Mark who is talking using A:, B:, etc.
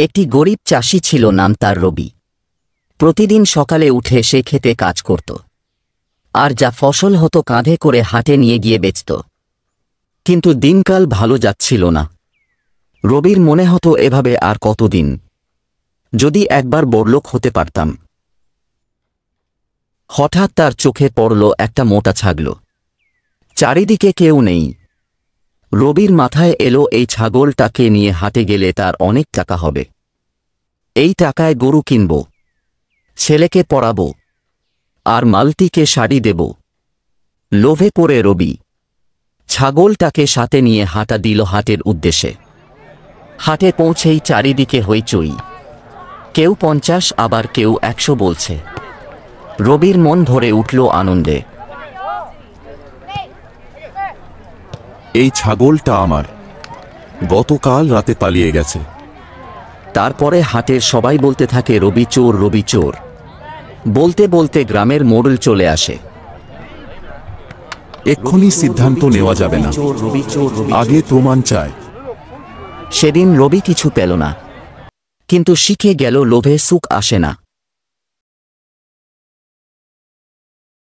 A: একটি গরিব চাষি ছিল, নাম তার রবি। প্রতিদিন সকালে উঠে সে খেতে কাজ করত, আর যা ফসল হতো কাঁধে করে হাটে নিয়ে গিয়ে বেচত। কিন্তু দিনকাল ভালো যাচ্ছিল না। রবির মনে হতো, এভাবে আর কতদিন, যদি একবার বড়লোক হতে পারতাম। হঠাৎ তার চোখে পড়ল একটা মোটা ছাগল। চারিদিকে কেউ নেই। রবির মাথায় এলো, এই ছাগলটাকে নিয়ে হাটে গেলে তার অনেক টাকা হবে। এই টাকায় গরু কিনব, ছেলেকে পড়াব, আর মালতীকে শাড়ি দেব। লোভে পড়ে রবি ছাগলটাকে সাথে নিয়ে হাঁটা দিল হাটের উদ্দেশ্যে। হাটে পৌঁছেই চারিদিকে হইচই। কেউ 50, আবার কেউ 100 বলছে। রবির মন ভরে উঠল আনন্দে।
B: এই ছাগলটা আমার, গতকাল রাতে পালিয়ে গেছে।
A: তারপরে হাটের সবাই বলতে থাকে, রবি চোর, রবি চোর। বলতে বলতে গ্রামের মোড়ল চলে আসে।
B: এক্ষুনি সিদ্ধান্ত নেওয়া যাবে না, আগে প্রমাণ চাই।
A: সেদিন রবি কিছু পেল না, কিন্তু শিখে গেল লোভে সুখ আসে না।